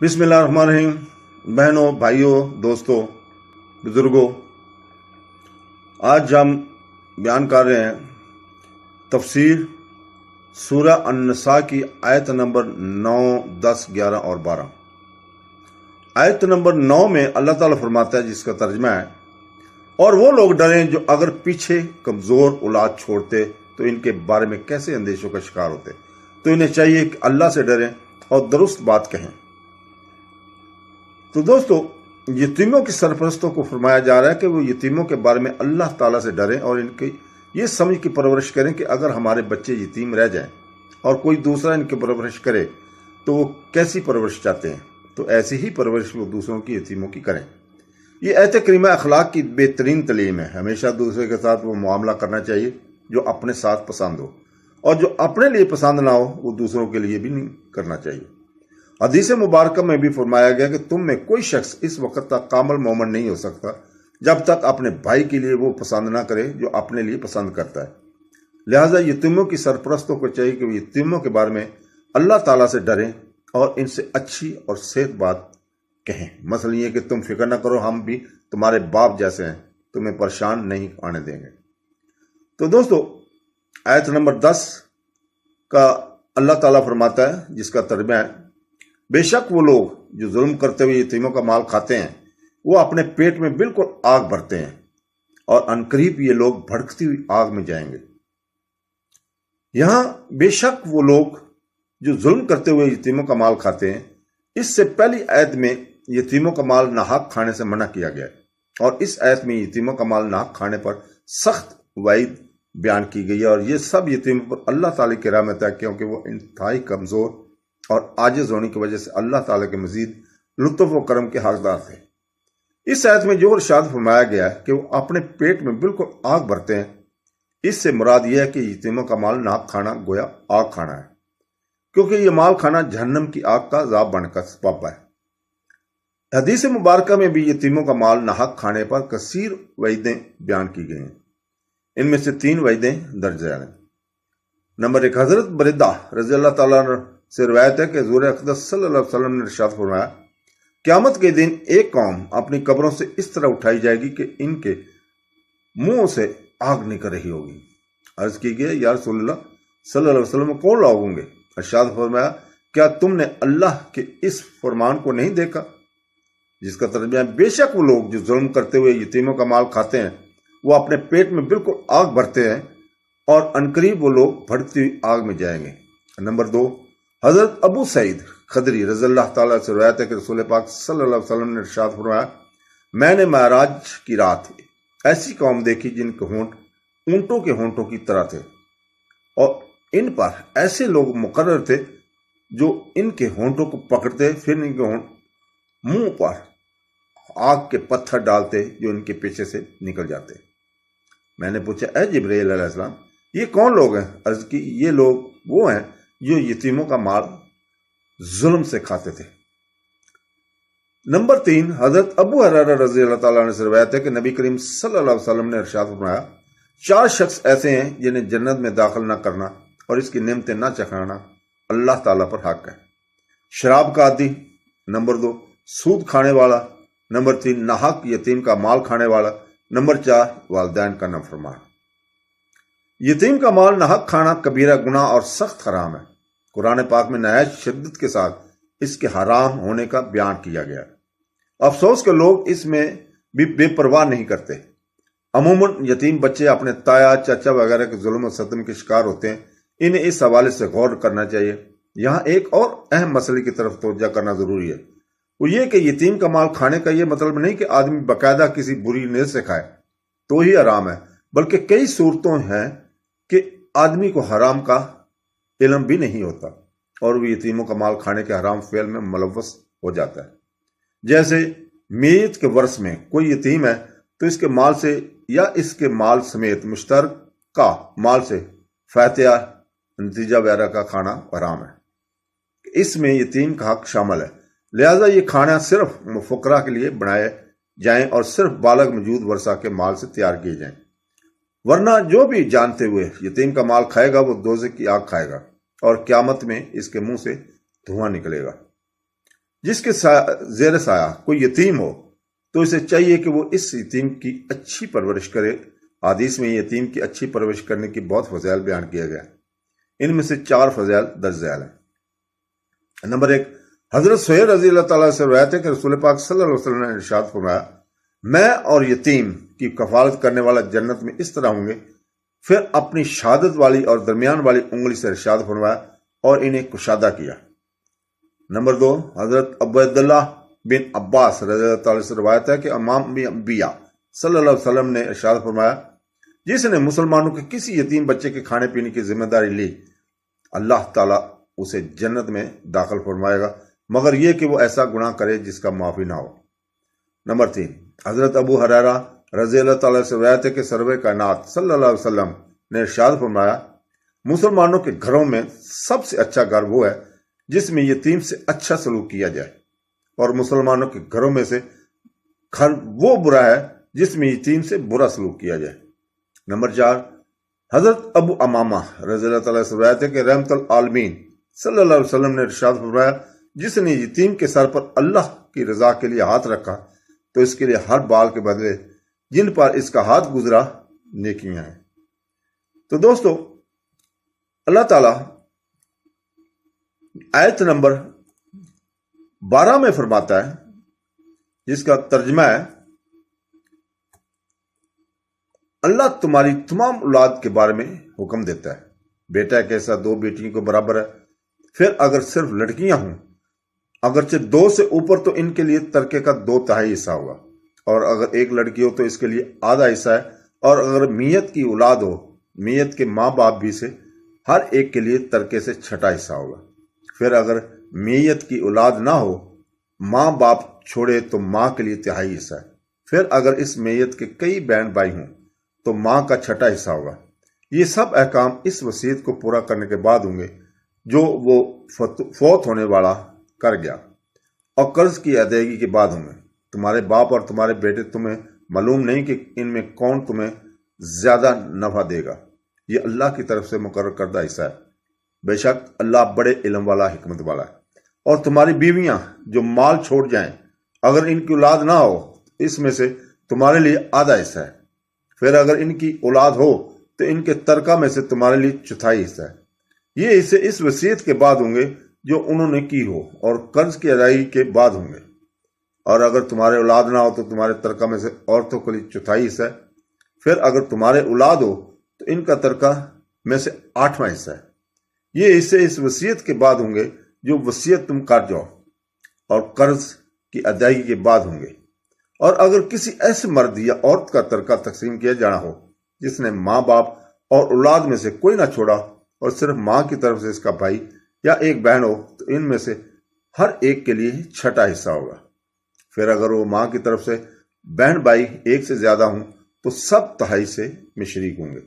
बिस्मिल्लाहिर्रहमानिर्रहीम। बहनों, भाइयों, दोस्तों, बुजुर्गों, आज हम बयान कर रहे हैं तफसीर सूरह अन-निसा की आयत नंबर 9, 10, 11 और 12। आयत नंबर 9 में अल्लाह ताला फरमाता है, जिसका तर्जमा है, और वो लोग डरें जो अगर पीछे कमज़ोर औलाद छोड़ते तो इनके बारे में कैसे अंदेशों का शिकार होते। तो इन्हें चाहिए कि अल्लाह से डरें और दुरुस्त बात कहें। तो दोस्तों, यतीमों की सरपरस्तों को फरमाया जा रहा है कि वो यतीमों के बारे में अल्लाह ताला से डरें और इनकी ये समझ की परवरिश करें कि अगर हमारे बच्चे यतीम रह जाएं और कोई दूसरा इनकी परवरिश करे तो वो कैसी परवरिश चाहते हैं, तो ऐसी ही परवरिश वो दूसरों की यतीमों की करें। ये आयत करीमा अखलाक की बेहतरीन तलीम है। हमेशा दूसरे के साथ वो मामला करना चाहिए जो अपने साथ पसंद हो, और जो अपने लिए पसंद ना हो वो दूसरों के लिए भी नहीं करना चाहिए। हदीस मुबारक में भी फरमाया गया कि तुम में कोई शख्स इस वक्त तक कामिल मोमिन नहीं हो सकता जब तक अपने भाई के लिए वो पसंद ना करे जो अपने लिए पसंद करता है। लिहाजा यतीमों की सरपरस्तों को चाहिए कि वो यतीमों के बारे में अल्लाह ताला से डरें और इनसे अच्छी और सेहत बात कहें। मसलन ये कि तुम फिक्र ना करो, हम भी तुम्हारे बाप जैसे हैं, तुम्हें परेशान नहीं आने देंगे। तो दोस्तों, आयत नंबर 10 का अल्लाह ताला फरमाता है, जिसका तर्जुमा है, बेशक वो लोग जो जुल्म करते हुए यतीमों का माल खाते हैं वो अपने पेट में बिल्कुल आग भरते हैं और अनकरीब ये लोग भड़कती हुई आग में जाएंगे। यहां बेशक वो लोग जो जुल्म करते हुए यतीमों का माल खाते हैं, इससे पहली आयत में यतीमों का माल नाहक खाने से मना किया गया है और इस आयत में यतीमों का माल नाहक खाने पर सख्त वईद बयान की गई है। और ये सब यतीमों पर अल्लाह ताला की रहमत है, क्योंकि वो इंतहाई कमजोर और आजिज होने की वजह से अल्लाह ताला के मजीद लुत्फ व करम के हकदार थे। इस आयत में जो इरशाद फरमाया गया है कि वो अपने पेट में बिल्कुल आग भरते हैं, इससे मुराद यह है कि यतीमों का माल नाहक खाना गोया आग खाना है, क्योंकि ये माल खाना जहन्नम की आग का अज़ाब बनकर सबब है। हदीस मुबारक में भी यतीमों का माल नाहक खाने पर कसीर वईदें बयान की गई हैं। इनमें से 3 वईदें दर्ज हैं। नंबर 1, हजरत बरीदा रज़ी अल्लाह ताला से रिवायत है कि हुज़ूर अक़दस सल्लल्लाहु अलैहि वसल्लम ने इरशाद फरमाया, क़यामत के दिन एक कौम अपनी कब्रों से इस तरह उठाई जाएगी कि इनके मुंह से आग निकल रही होगी। अर्ज की गई, या रसूलल्लाह सल्लल्लाहु अलैहि वसल्लम, कौन लोग होंगे? इरशाद फरमाया, क्या तुमने अल्लाह के इस फरमान को नहीं देखा? जिसका तर्जुमा है, बेशक वो लोग जो जुल्म करते हुए यतीमों का माल खाते हैं वो अपने पेट में बिल्कुल आग भरते हैं और अनकरीब वो लोग भड़कती हुई आग में जाएंगे। नंबर 2, हजरत अबू सईद खदरी रज़ियल्लाहु ताला से रिवायत है कि रसूल पाक सल्लल्लाहु अलैहि वसल्लम ने इरशाद फरमाया, मैंने महराज की रात ऐसी कौम देखी जिनके होंठ ऊंटों के होंठों की तरह थे और इन पर ऐसे लोग मुकर्रर थे जो इनके होंठों को पकड़ते, फिर इनके मुंह पर आग के पत्थर डालते जो इनके पीछे से निकल जाते। मैंने पूछा, ऐ जिब्रील अलैहिस्सलाम, ये कौन लोग हैं? अर्ज की, ये लोग वो हैं जो यतीमों का माल जुल्म से खाते थे। नंबर 3, हजरत अबू हुरैरा रज़ी अल्लाह ताला अन्हु से रिवायत है कि नबी करीम सल्लल्लाहु अलैहि वसल्लम ने इरशाद फरमाया, 4 शख्स ऐसे हैं जिन्हें जन्नत में दाखिल ना करना और इसकी नेमतें ना चखाना अल्लाह ताला पर हक है। शराब का आदी, नंबर 2 सूद खाने वाला, नंबर 3 नाहक यतीम का माल खाने वाला, नंबर 4 वालिदैन का नाफरमान। यतीम का माल नाहक खाना कबीरा गुनाह और सख्त हराम है। कुरान पाक में नहायत शिद्दत के साथ इसके हराम होने का बयान किया गया। अफसोस के लोग इसमें भी बेपरवाह नहीं करते। अमूमन यतीम बच्चे अपने ताया चाचा वगैरह के जुल्म और सतम के शिकार होते हैं। इन्हें इस हवाले से गौर करना चाहिए। यहाँ एक और अहम मसले की तरफ तवज्जो करना जरूरी है, वो ये कि यतीम का माल खाने का ये मतलब नहीं कि आदमी बाकायदा किसी बुरी नीयत से खाए तो ही हराम है, बल्कि कई सूरतों हैं कि आदमी को हराम का इल्म भी नहीं होता और वो यतीमों का माल खाने के हराम फेल में मुलव्वस हो जाता है। जैसे मीत के वर्ष में कोई यतीम है तो इसके माल से या इसके माल समेत मुश्तरका माल से फातिहा नतीजा वगैरह का खाना हराम है। इसमें यतीम का हक शामिल है। लिहाजा ये खाना सिर्फ फुकरा के लिए बनाए जाएं और सिर्फ बालग मौजूद वर्षा के माल से तैयार किए जाएं, वरना जो भी जानते हुए यतीम का माल खाएगा वो दोज़ख की आग खाएगा और क़यामत में इसके मुंह से धुआं निकलेगा। جس کے زیر سایہ کوئی یتیم ہو تو اسے چاہیے کہ وہ اس یتیم کی اچھی پرورش کرے۔ حدیث میں یتیم کی اچھی پرورش کرنے کی بہت فضائل بیان کیا گیا، ان میں سے 4 فضائل درج ذیل ہیں۔ نمبر 1، حضرت سہیل رضی اللہ تعالیٰ سے روایت ہے کہ رسول پاک صلی اللہ علیہ وسلم نے ارشاد فرمایا، میں اور یتیم کی کفالت کرنے والا جنت میں اس طرح ہوں گے۔ پھر اپنی شہادت والی اور درمیان والی انگلی سے ارشاد فرمایا اور انہیں کشادہ کیا۔ نمبر 2، حضرت عبداللہ بن عباس رضی اللہ تعالیٰ سے روایت ہے کہ امام انبیاء صلی اللہ علیہ وسلم نے ارشاد فرمایا، جس نے مسلمانوں کے کسی یتیم بچے کے کھانے پینے کی ذمہ داری لی، اللہ تعالیٰ اسے جنت میں داخل فرمائے گا، مگر یہ کہ وہ ایسا گناہ کرے جس کا معافی نہ ہو۔ نمبر 3، حضرت ابو ہریرہ رضی اللہ تعالیٰ سے روایت ہے کہ سرور کائنات صلی اللہ علیہ وسلم نے ارشاد فرمایا، مسلمانوں کے گھروں میں سب سے اچھا گھر وہ ہے جس میں یتیم سے اچھا سلوک کیا جائے، اور مسلمانوں کے گھروں میں سے گھر وہ برا ہے جس میں یتیم سے برا سلوک کیا جائے۔ نمبر 4، حضرت ابو امامہ رضی اللہ تعالیٰ سے روایت ہے کہ رحمت العالمین صلی اللہ علیہ وسلم نے ارشاد فرمایا، جس نے یتیم کے سر پر اللہ کی رضا کے لیے ہاتھ رکھا تو اس کے لیے ہر بال کے بدلے جن پر اس کا ہاتھ گزرا نیکیاں ہیں۔ تو دوستو، اللہ تعالیٰ آیت نمبر 12 میں فرماتا ہے، جس کا ترجمہ ہے، اللہ تمہاری تمام اولاد کے بارے میں حکم دیتا ہے، بیٹا ایک ایسا 2 بیٹیوں کو برابر ہے، پھر اگر صرف لڑکیاں ہوں اگرچہ 2 سے اوپر تو ان کے لیے ترکے کا 2/3 حصہ ہوگا، اور اگر ایک لڑکی ہو تو اس کے لیے آدھا حصہ ہے، اور اگر میت کی اولاد ہو، میت کے ماں باپ بھی سے ہر ایک کے لیے ترکے سے 6واں حصہ ہوگا۔ پھر اگر میت کی اولاد نہ ہو، ماں باپ چھوڑے تو ماں کے لیے 1/3 حصہ ہے۔ پھر اگر اس میت کے کئی بہن بھائی ہوں تو ماں کا 6واں حصہ ہوگا۔ یہ سب احکام اس وصیت کو پورا کرنے کے بعد ہوں گے جو وہ فوت ہونے والا کر گیا، اور قرض کی ادائیگی کے بعد ہوں گے۔ تمہارے باپ اور تمہارے بیٹے تمہیں معلوم نہیں کہ ان میں کون تمہیں زیادہ نفع دے گا، یہ اللہ کی طرف سے مقرر کردہ حصہ ہے، بے شک اللہ بڑے علم والا حکمت والا ہے۔ اور تمہاری بیویاں جو مال چھوڑ جائیں، اگر ان کی اولاد نہ ہو تو اس میں سے تمہارے لیے آدھا حصہ ہے۔ پھر اگر ان کی اولاد ہو تو ان کے ترکہ میں سے تمہارے لیے 1/4 حصہ ہے۔ یہ حصے اس وصیت کے بعد ہوں گے جو انہوں نے کی ہو، اور قرض کی ادائیگی کے بعد ہوں گے۔ اور اگر تمہارے اولاد نہ ہو تو تمہارے ترکہ میں سے عورتوں کے لیے 1/4 حصہ ہے۔ پھر اگر تمہارے اولاد ہو تو ان کا ترکہ میں سے 8واں حصہ ہے۔ یہ حصے اس وصیت کے بعد ہوں گے جو وصیت تم کر جاؤ، اور قرض کی ادائیگی کے بعد ہوں گے۔ اور اگر کسی ایسے مرد یا عورت کا ترکہ تقسیم کیا جانا ہو جس نے ماں باپ اور اولاد میں سے کوئی نہ چھوڑا، اور صرف ماں کی طرف سے اس کا بھائی یا ایک بہن ہو، تو ان میں سے ہر ایک کے لیے 6واں حصہ ہوگا۔ پھر اگر وہ ماں کی طرف سے بہن بھائی ایک سے زیادہ ہوں تو سب 2/3 سے میں شریک ہوں گے۔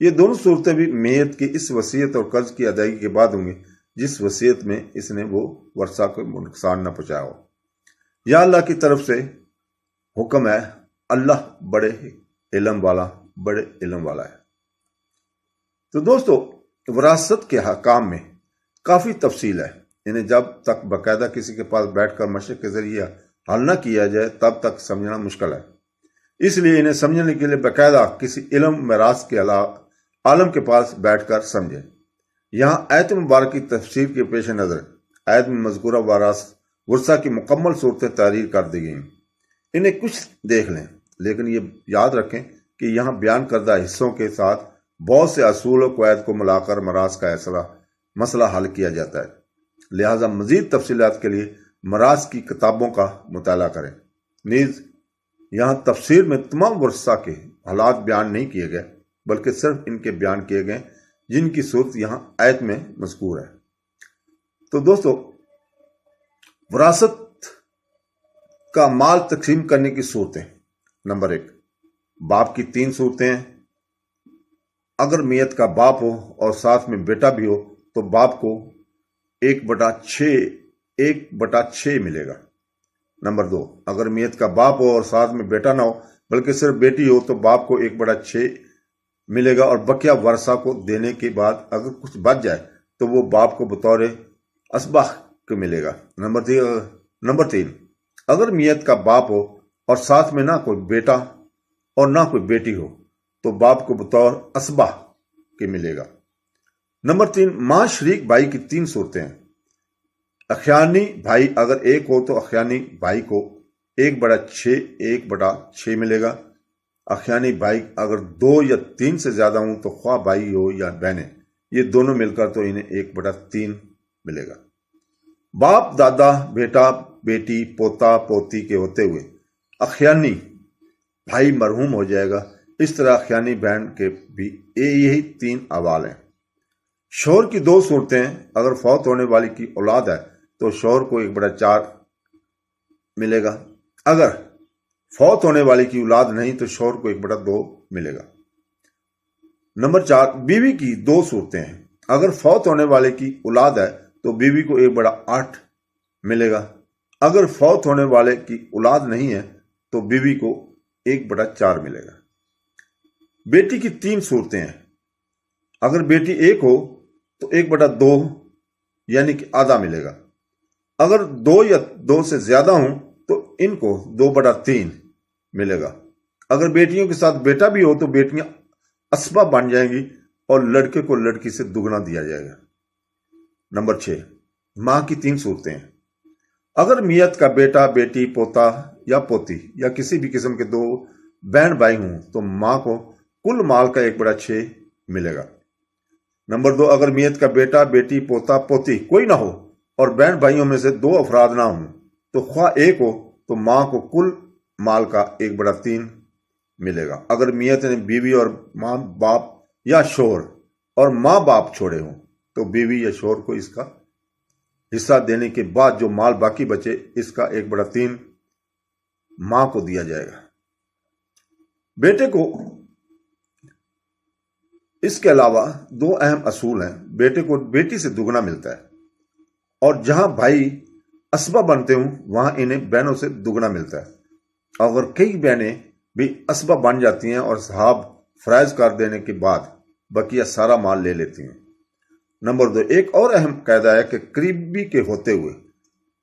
یہ دونوں صورتیں بھی میت کی اس وصیت اور قرض کی ادائیگی کے بعد ہوں گے جس وصیت میں اس نے وہ ورثہ کو نقصان نہ پہنچایا ہو۔ یا اللہ کی طرف سے حکم ہے، اللہ بڑے علم والا ہے۔ تو دوستو، وراثت کے حکام میں کافی تفصیل ہے، انہیں جب تک باقاعدہ کسی کے پاس بیٹھ کر مشرق کے ذریعے حل نہ کیا جائے تب تک سمجھنا مشکل ہے۔ اس لیے انہیں سمجھنے کے لیے باقاعدہ کسی علم میراث کے عالم کے پاس بیٹھ کر سمجھیں۔ یہاں آیت مبارک کی تفسیر کے پیش نظر آیت میں مذکورہ ورثہ کی مکمل صورتیں تحریر کر دی گئی ہیں، انہیں کچھ دیکھ لیں، لیکن یہ یاد رکھیں کہ یہاں بیان کردہ حصوں کے ساتھ بہت سے اصول و قواعد کو ملا کر میراث کا مسئلہ حل کیا جاتا ہے، لہذا مزید تفصیلات کے لیے میراث کی کتابوں کا مطالعہ کریں۔ نیز یہاں تفسیر میں تمام ورثہ کے حالات بیان نہیں کیے گئے، بلکہ صرف ان کے بیان کیے گئے جن کی صورت یہاں آیت میں مذکور ہے۔ تو دوستو، وراثت کا مال تقسیم کرنے کی صورتیں۔ نمبر 1، باپ کی 3 صورتیں ہیں۔ اگر میت کا باپ ہو اور ساتھ میں بیٹا بھی ہو تو باپ کو 1/6 ملے گا۔ نمبر 2، اگر میت کا باپ ہو اور ساتھ میں بیٹا نہ ہو بلکہ صرف بیٹی ہو تو باپ کو 1/6 ملے گا، اور بقیہ ورثہ کو دینے کے بعد اگر کچھ بچ جائے تو وہ باپ کو بطور اسباق کے ملے گا۔ नंबर 3, अगर मियत का बाप हो और साथ में ना कोई बेटा और ना कोई बेटी हो तो बाप को बतौर असबा के मिलेगा। नंबर 3, मां शरीक भाई की 3 सूरतें हैं। अखियानी भाई अगर एक हो तो अखियानी भाई को 1/6 1/6 मिलेगा। अखियानी भाई अगर 2 या 3 से ज्यादा हों तो ख्वाह भाई हो या बहनें, ये दोनों मिलकर तो इन्हें 1/3 मिलेगा। बाप दादा बेटा बेटी पोता पोती के होते हुए अखियानी भाई मरहूम हो जाएगा। इस तरह अखियानी बहन के भी यही 3 अहवाल हैं। शौहर की 2 सूरतें हैं। अगर फौत होने वाली की औलाद है तो शौहर को 1/4 मिलेगा। अगर फौत होने वाली की औलाद नहीं तो शौहर को 1/2 मिलेगा। नंबर 4, बीवी की 2 सूरतें हैं। अगर फौत होने वाले की औलाद है तो बीवी को 1/8 मिलेगा। अगर फौत होने वाले की औलाद नहीं है तो बीवी को 1/4 मिलेगा। बेटी की 3 सूरतें हैं। अगर बेटी एक हो तो 1/2 यानी कि आधा मिलेगा। अगर 2 या 2 से ज्यादा हों तो इनको 2/3 मिलेगा। अगर बेटियों के साथ बेटा भी हो तो बेटियां असबा बन जाएंगी और लड़के को लड़की से दुगना दिया जाएगा। नंबर 6, मां की 3 सूरतें हैं। अगर मियत का बेटा बेटी पोता या पोती या किसी भी किस्म के 2 बहन भाई हों तो मां को कुल माल का 1/6 मिलेगा। नंबर 2, अगर मियत का बेटा बेटी पोता पोती कोई ना हो और बहन भाइयों में से 2 अफराद ना हों तो ख्वाह एक हो तो मां को कुल माल का 1/3 मिलेगा। अगर मियत ने बीवी और मां बाप या शोहर और मां बाप छोड़े हों तो बीवी या शोहर को इसका हिस्सा देने के बाद जो माल बाकी बचे इसका 1/3 मां को दिया जाएगा। बेटे को इसके अलावा 2 अहम असूल हैं। बेटे को बेटी से दुगना मिलता है और जहां भाई असबा बनते हों वहां इन्हें बहनों से दुगना मिलता है। अगर कई बहनें भी असबा बन जाती हैं और साहब फराइज कर देने के बाद बकिया सारा माल ले लेती हैं। नंबर 2, एक और अहम कायदा है कि करीबी के होते हुए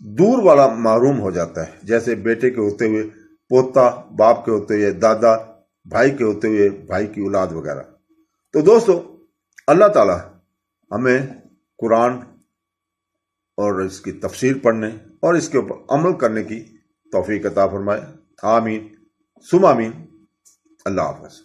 दूर वाला महरूम हो जाता है। जैसे बेटे के होते हुए पोता, बाप के होते हुए दादा, भाई के होते हुए भाई की औलाद वगैरह। तो दोस्तों, अल्लाह ताला हमें कुरान और इसकी तफसीर पढ़ने और इसके ऊपर अमल करने की तौफीक अता फरमाए। आमीन सुम आमीन। अल्लाह हाफ़िज़।